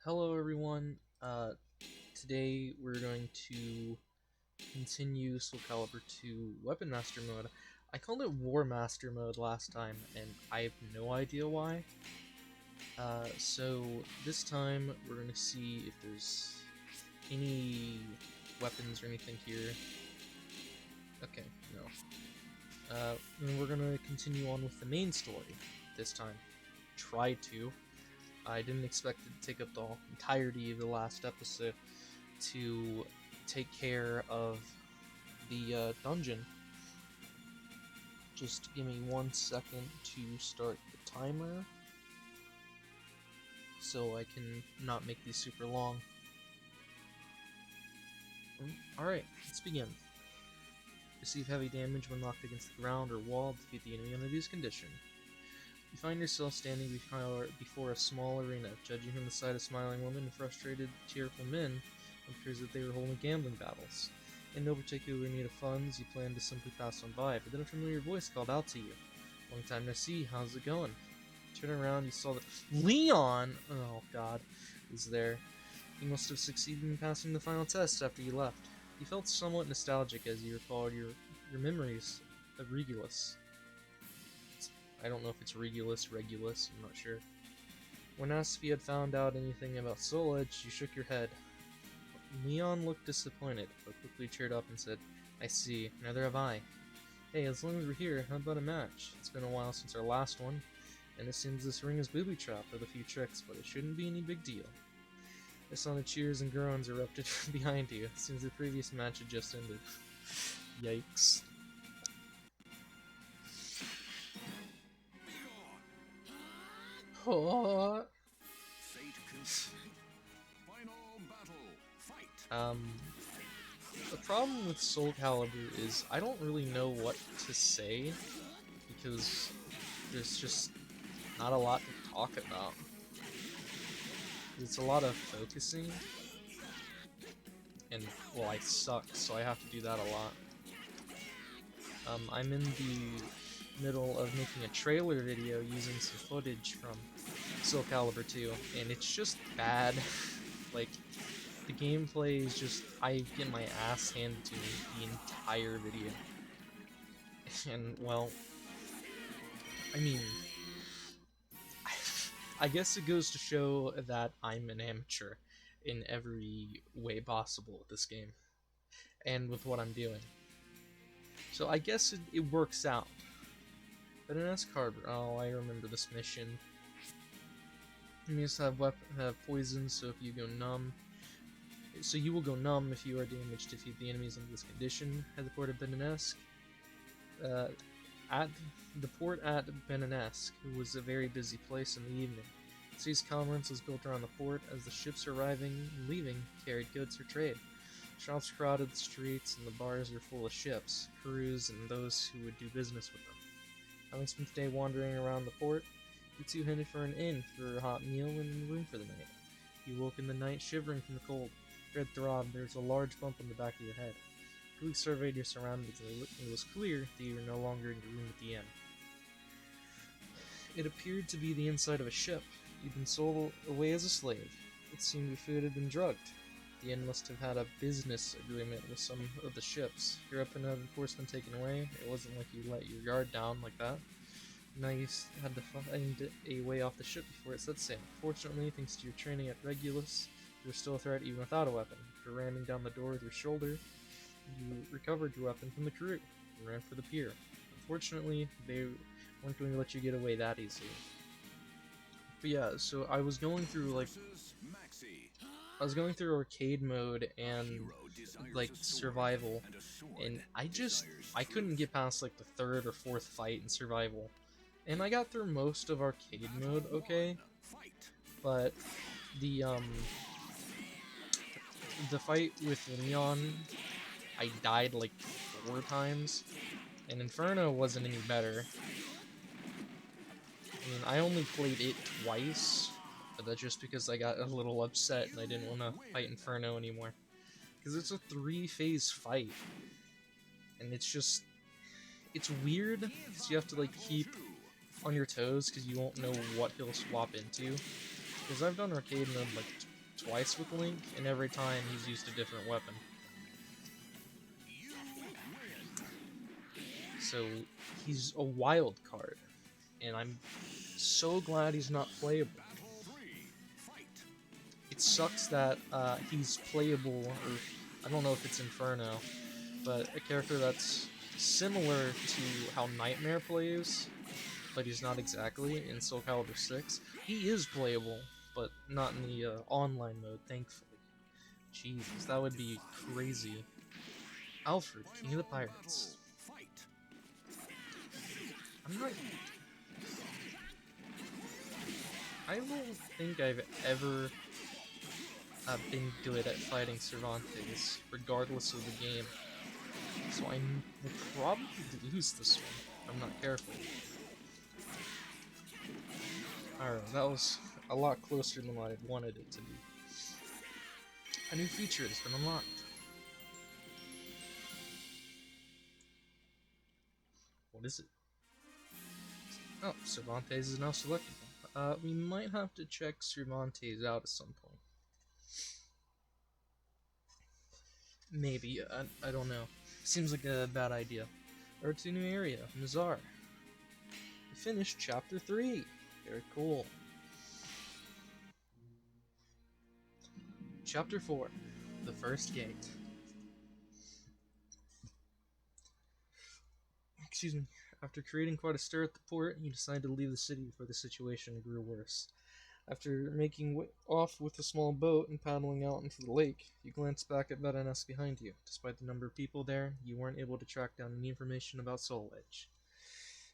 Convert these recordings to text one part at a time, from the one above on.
Hello everyone, today we're going to continue Soulcalibur II Weapon Master mode. I called it War Master mode last time, and I have no idea why. So this time we're going to see if there's any weapons or anything here. Okay, no. And we're going to continue on with the main story this time. Try to. I didn't expect it to take up the entirety of the last episode to take care of the dungeon. Just give me 1 second to start the timer so I can not make these super long. Alright, let's begin. Receive heavy damage when knocked against the ground or wall. Defeat the enemy under these conditions. You find yourself standing before a small arena. Judging from the sight of smiling women and frustrated, tearful men, it appears that they were holding gambling battles. In no particular need of funds, you plan to simply pass on by, but then a familiar voice called out to you. Long time no see, how's it going? Turn around, you saw that Leon, oh god, was there. He must have succeeded in passing the final test after you left. You felt somewhat nostalgic as you recalled your memories of Regulus. I don't know if it's Regulus, I'm not sure. When asked if you had found out anything about Soul Edge, you shook your head. Leon looked disappointed, but quickly cheered up and said, I see, neither have I. Hey, as long as we're here, how about a match? It's been a while since our last one, and it seems this ring is booby-trapped with a few tricks, but it shouldn't be any big deal. I saw the cheers and groans erupted from behind you. It seems the previous match had just ended. Yikes. Oh. The problem with Soulcalibur is I don't really know what to say because there's just not a lot to talk about. It's a lot of focusing, and well, I suck, so I have to do that a lot. I'm in the middle of making a trailer video using some footage from Soulcalibur 2, and it's just bad. Like, the gameplay is just, I get my ass handed to me the entire video. And, well, I mean, I guess it goes to show that I'm an amateur in every way possible at this game, and with what I'm doing. So I guess it works out. But in Harbor, oh, I remember this mission. Enemies have poison, so if you go numb, so you will go numb if you are damaged. Defeat the enemies in this condition. Head to the port of Benenesque. At the port at Benenesque was a very busy place in the evening. The city's commerce was built around the port, as the ships arriving and leaving carried goods for trade. Shops crowded the streets, and the bars were full of ships, crews, and those who would do business with them. Having spent the day wandering around the port, you two headed for an inn for a hot meal and room for the night. You woke in the night shivering from the cold. Your head throbbed. There was a large bump on the back of your head. You quickly surveyed your surroundings, and it was clear that you were no longer in your room at the inn. It appeared to be the inside of a ship. You'd been sold away as a slave. It seemed your food had been drugged. The inn must have had a business agreement with some of the ships. Your weapon had of course been taken away. It wasn't like you let your guard down like that. Now you had to find a way off the ship before it set sail. Fortunately, thanks to your training at Regulus, you were still a threat even without a weapon. After ramming down the door with your shoulder, you recovered your weapon from the crew and ran for the pier. Unfortunately, they weren't going to let you get away that easily. But yeah, so I was going through arcade mode and like survival, and I couldn't get past like the third or fourth fight in survival. And I got through most of arcade mode okay, but the fight with Leon, I died like 4 times, and Inferno wasn't any better. I mean, I only played it twice, but that's just because I got a little upset and I didn't want to fight Inferno anymore. Because it's a 3-phase fight, and it's weird, because you have to like keep on your toes because you won't know what he'll swap into. Because I've done arcade mode like twice with Link, and every time he's used a different weapon. So he's a wild card, and I'm so glad he's not playable. It sucks that he's playable, or I don't know if it's Inferno, but a character that's similar to how Nightmare plays, but he's not exactly in Soulcalibur 6. He is playable, but not in the online mode, thankfully. Jesus, that would be crazy. Alfred, King of the Pirates. I don't think I've ever been good at fighting Cervantes, regardless of the game. So I will probably lose this one if I'm not careful. Alright, that was a lot closer than I wanted it to be. A new feature has been unlocked. What is it? Oh, Cervantes is now selectable. We might have to check Cervantes out at some point. Maybe, I don't know. Seems like a bad idea. Or to a new area, Mizar. We finished Chapter 3. Very cool. Chapter 4. The First Gate. Excuse me. After creating quite a stir at the port, you decided to leave the city before the situation grew worse. After making off with a small boat and paddling out into the lake, you glanced back at Vedanes behind you. Despite the number of people there, you weren't able to track down any information about Soul Edge.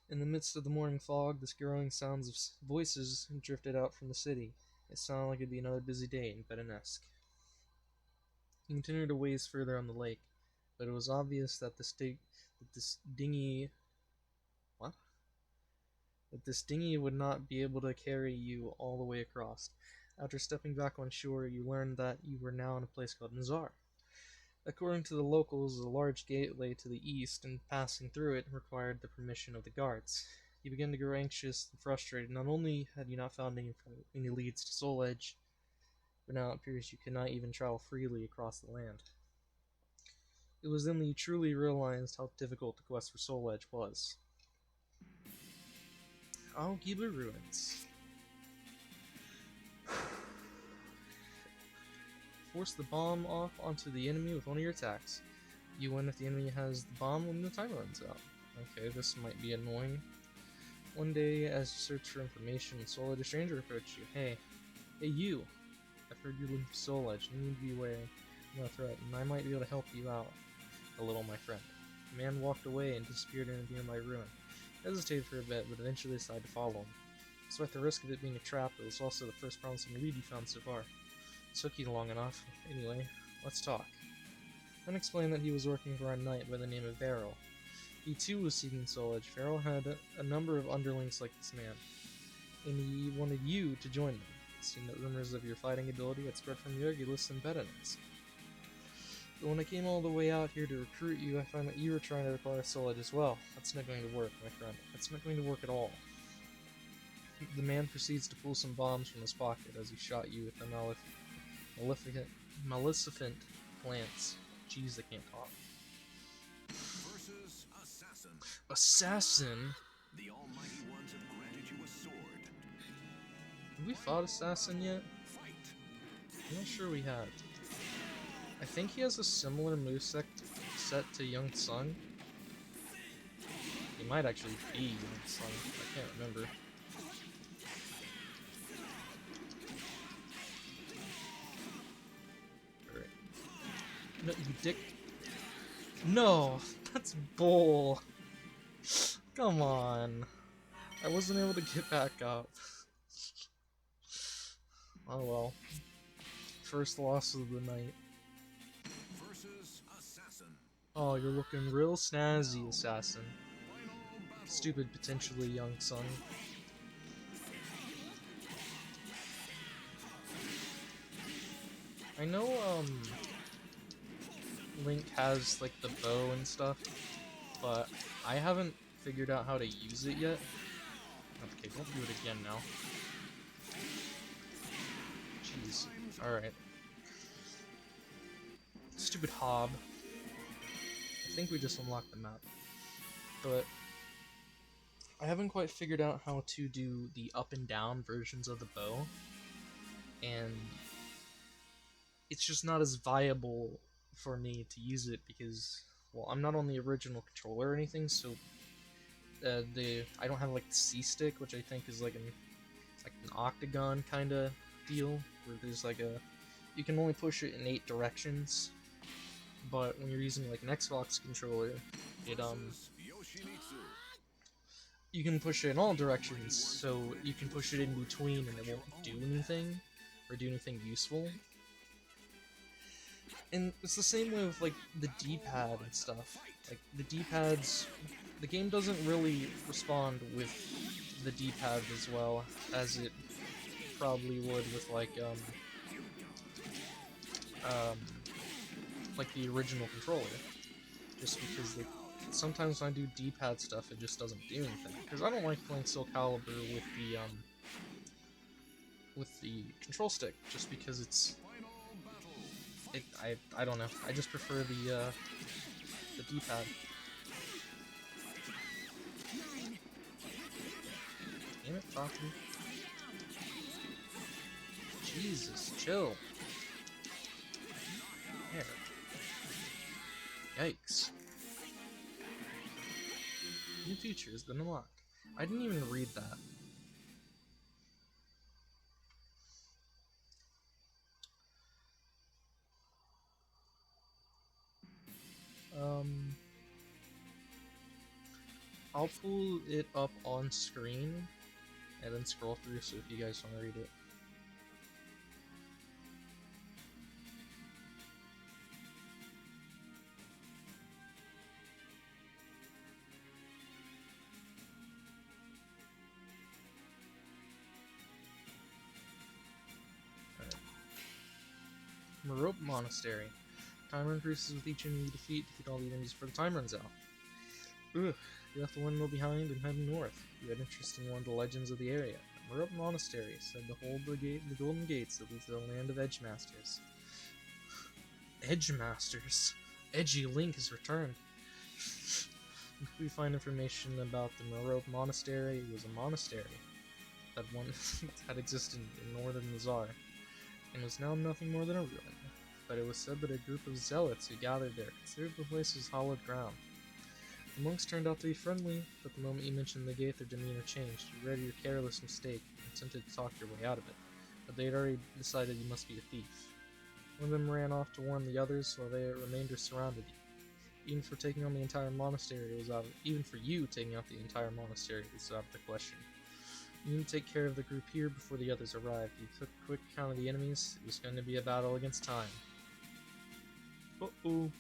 In the midst of the morning fog, the growing sounds of voices drifted out from the city. It sounded like it'd be another busy day in Vedanesk. You continued a ways further on the lake, but it was obvious that this dinghy would not be able to carry you all the way across. After stepping back on shore, you learned that you were now in a place called Mizar. According to the locals, a large gate lay to the east, and passing through it required the permission of the guards. You began to grow anxious and frustrated. Not only had you not found any leads to Soul Edge, but now it appears you cannot even travel freely across the land. It was then that you truly realized how difficult the quest for Soul Edge was. Soulcalibur Ruins. Force the bomb off onto the enemy with one of your attacks. You win if the enemy has the bomb when the timer runs out. Okay, this might be annoying. One day, as you search for information in Soul Edge, a stranger approached you. Hey you! I've heard you're looking for Soul Edge. You need to be aware of no threat, and I might be able to help you out a little, my friend. The man walked away and disappeared in a nearby ruin. Hesitated for a bit, but eventually decided to follow him. Despite the risk of it being a trap, it was also the first promising lead you found so far. It took you long enough. Anyway, let's talk. Then explained that he was working for a knight by the name of Farrell. He too was seeking Soul Edge. Farrell had a number of underlings like this man, and he wanted you to join them. It seemed that rumors of your fighting ability had spread from Regulus and Vedanes. But when I came all the way out here to recruit you, I found that you were trying to acquire Soul Edge as well. That's not going to work, my friend. That's not going to work at all. The man proceeds to pull some bombs from his pocket as he shot you with a maleficent glance. Jeez, I can't talk. Versus Assassin. Assassin? The Almighty Ones have granted you a sword. Have we fought Assassin yet? Fight. I'm not sure we have. I think he has a similar moveset to Young Sun. He might actually be Young Sun. I can't remember. Alright. No, you dick. No! That's bull! Come on. I wasn't able to get back up. Oh well. First loss of the night. Versus Assassin. Oh, you're looking real snazzy, Assassin. Final battle. Stupid, potentially young son. I know, Link has, like, the bow and stuff, but I haven't figured out how to use it yet. Okay, don't do it again now. Jeez. Alright. Stupid Hob. I think we just unlocked the map. But I haven't quite figured out how to do the up and down versions of the bow. And it's just not as viable for me to use it because, well, I'm not on the original controller or anything, so I don't have like the C stick, which I think is like an octagon kind of deal, where there's like you can only push it in 8 directions, but when you're using like an Xbox controller, it you can push it in all directions, so you can push it in between and it won't do anything or do anything useful. And it's the same way with like the D-pad and stuff. Like the D-pads, the game doesn't really respond with the D-pad as well as it probably would with like the original controller. Just because like sometimes when I do D-pad stuff, it just doesn't do anything. Because I don't like playing Soulcalibur with the control stick, just because I don't know. I just prefer the D-pad. Damn it, Coffee. Jesus, chill. There. Yikes. New feature has been unlocked. I didn't even read that. I'll pull it up on screen and then scroll through, so if you guys want to read it. Mizar Monastery. Timer increases with each enemy you defeat. Defeat all the enemies before the time runs out. Ugh, you left the windmill behind and heading north. You had interest in one of the legends of the area. Mizar Monastery said to hold the golden gates that lead to the land of Edgemasters. Edgemasters? Edgy Link has returned. We find information about the Mizar Monastery. It was a monastery that had existed in northern Mizar, and was now nothing more than a ruin. But it was said that a group of zealots who gathered there considered the place as hallowed ground. The monks turned out to be friendly, but the moment you mentioned the gate, their demeanor changed. You regretted your careless mistake and attempted to talk your way out of it, but they had already decided you must be a thief. One of them ran off to warn the others, while the remainder surrounded you. Even for you taking out the entire monastery, it was out of the question. You need to take care of the group here before the others arrived. You took a quick count of the enemies. It was going to be a battle against time. Uh-oh.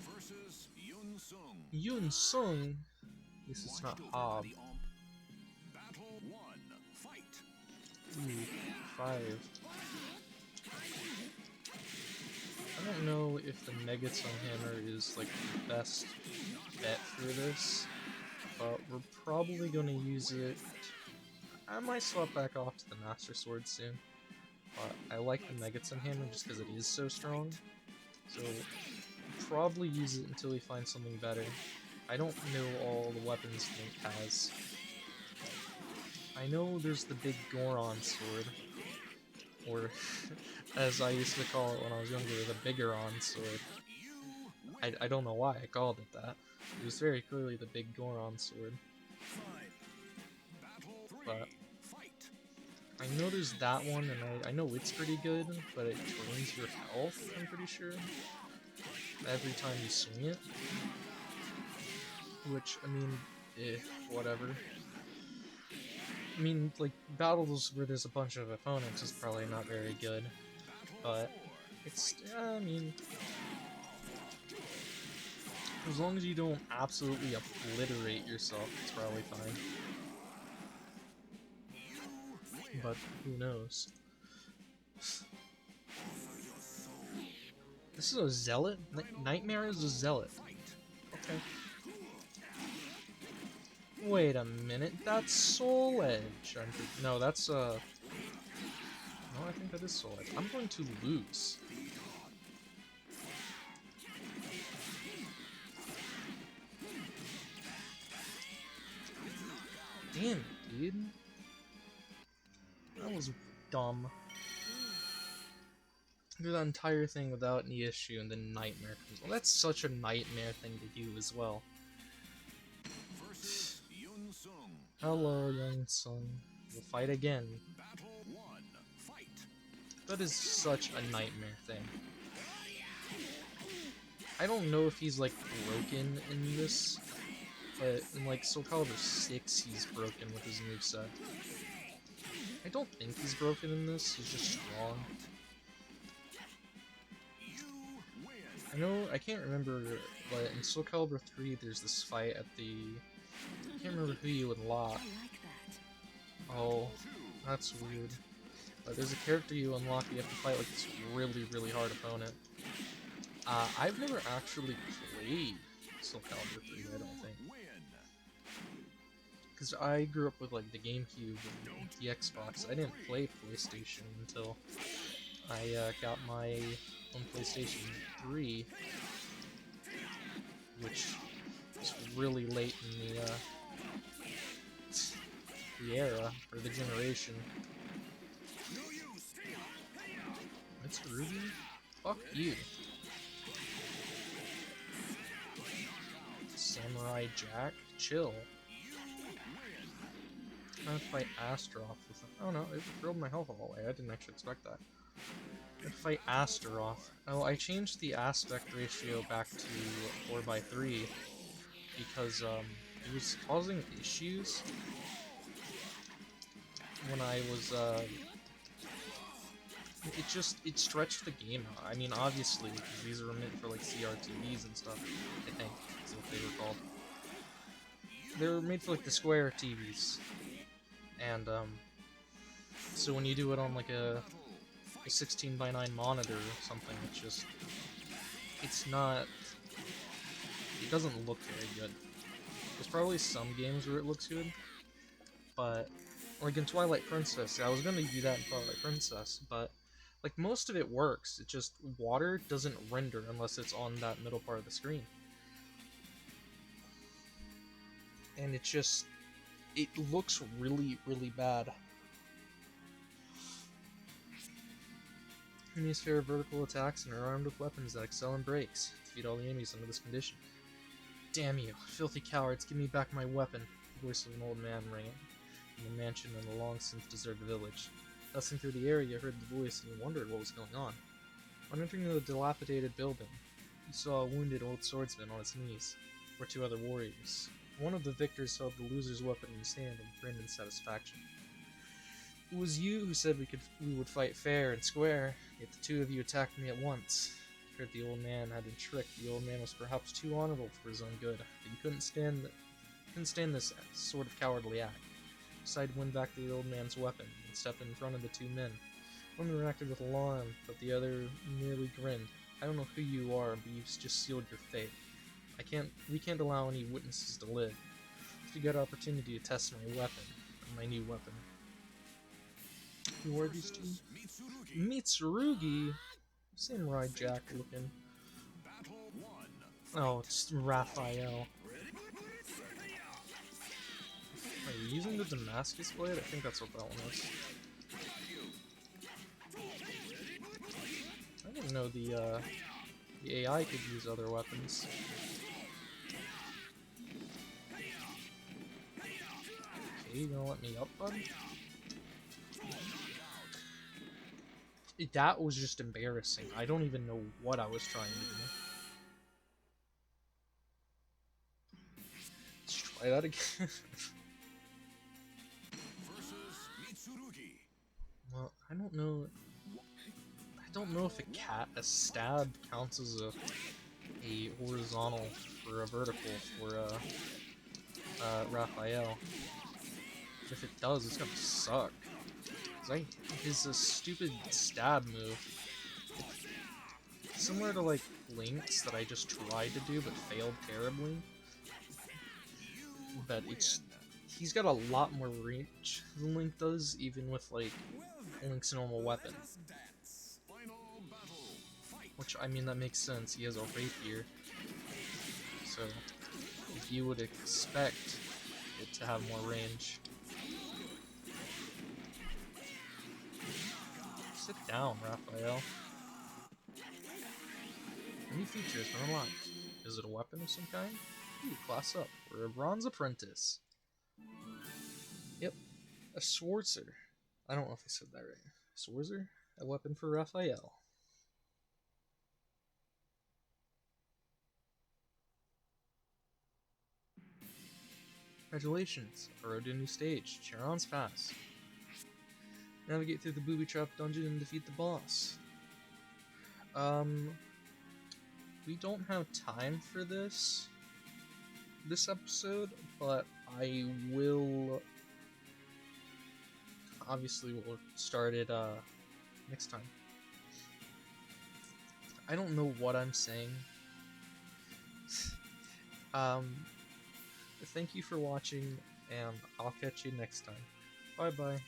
Versus Yun Sung. Yun Sung? This is not Hob. Battle 1. Fight. Ooh, 5. I don't know if the Megaton Hammer is like the best bet for this, but we're probably going to use it. I might swap back off to the Master Sword soon, but I like the Megaton Hammer just because it is so strong, so probably use it until we find something better. I don't know all the weapons Link has. I know there's the big Goron sword, or as I used to call it when I was younger, the Biggoron sword. I don't know why I called it that. It was very clearly the big Goron sword. But I know there's that one, and I know it's pretty good, but it drains your health, I'm pretty sure, every time you swing it. Which, I mean, whatever. I mean, like, battles where there's a bunch of opponents is probably not very good, but it's, I mean, as long as you don't absolutely obliterate yourself, it's probably fine. But who knows? This is a zealot? Nightmare is a zealot. Okay. Wait a minute, that's Soul Edge. No, that's no, I think that is Soul Edge. I'm going to lose. Damn it, dude. That was dumb. Do that entire thing without any issue, and then Nightmare comes. Well, that's such a Nightmare thing to do as well. Versus Yun Sung. Hello, Young Sung. We'll fight again. Battle 1. Fight. That is such a Nightmare thing. I don't know if he's like broken in this, but in like Soulcalibur 6 he's broken with his moveset. I don't think he's broken in this, he's just strong. I know, I can't remember, but in Soulcalibur 3 there's this fight at the... I can't remember who you unlock. Oh, that's weird. But there's a character you unlock, you have to fight like this really, really hard opponent. I've never actually played Soulcalibur 3, I don't think. Because I grew up with like the GameCube and the Xbox. I didn't play PlayStation until I got my own PlayStation 3, which was really late in the era, or the generation. It's Ruby? Fuck you. Samurai Jack? Chill. I'm gonna fight Astaroth with a... Oh no, it drilled my health all the way. I didn't actually expect that. I'm gonna fight Astaroth. Oh, I changed the aspect ratio back to 4:3 because it was causing issues when I was it stretched the game out. I mean, obviously, because these are meant for like CRTVs and stuff. I think is what they were called. They were made for like the square TVs. And, so when you do it on, like, a 16:9 monitor or something, it's not, it doesn't look very good. There's probably some games where it looks good, but, like in Twilight Princess, I was gonna do that in Twilight Princess, but, like, most of it works, it just, water doesn't render unless it's on that middle part of the screen. And it just... it looks really, really bad. Enemies fare vertical attacks and are armed with weapons that excel in breaks. Defeat all the enemies under this condition. Damn you, filthy cowards, give me back my weapon. The voice of an old man rang in the mansion in a long since deserted village. Passing through the area, you heard the voice and you wondered what was going on. On entering the dilapidated building, you saw a wounded old swordsman on his knees, or two other warriors. One of the victors held the loser's weapon in his hand and grinned in satisfaction. It was you who said we would fight fair and square, yet the two of you attacked me at once. I feared the old man had been tricked. The old man was perhaps too honorable for his own good, but you couldn't stand this sort of cowardly act. You decided to win back the old man's weapon and stepped in front of the two men. One reacted with alarm, but the other merely grinned. I don't know who you are, but you've just sealed your fate. We can't allow any witnesses to live. It's a good opportunity to test my weapon, my new weapon. Who are these two? Mitsurugi? Samurai Jack looking. Oh, it's Raphael. Are you using the Damascus blade? I think that's what that one is. I didn't know the AI could use other weapons. Okay, you gonna let me up, bud? That was just embarrassing. I don't even know what I was trying to do. Let's try that again. Well, I don't know. I don't know if a stab counts as a horizontal or a vertical for Raphael. If it does, it's gonna suck. His stupid stab move, similar to like Link's that I just tried to do but failed terribly. But he's got a lot more reach than Link does, even with like Link's normal weapon. Which, I mean, that makes sense. He has a rapier, so you would expect it to have more range. Sit down, Raphael. New features are unlocked. Is it a weapon of some kind? Ooh, class up. We're a bronze apprentice. Yep, a Sworzer. I don't know if I said that right. Sworzer? A weapon for Raphael. Congratulations, a road to a new stage. Charon's Pass. Navigate through the booby trap dungeon and defeat the boss. We don't have time for this episode, but I will. Obviously, we'll start it next time. I don't know what I'm saying. Thank you for watching, and I'll catch you next time. Bye bye.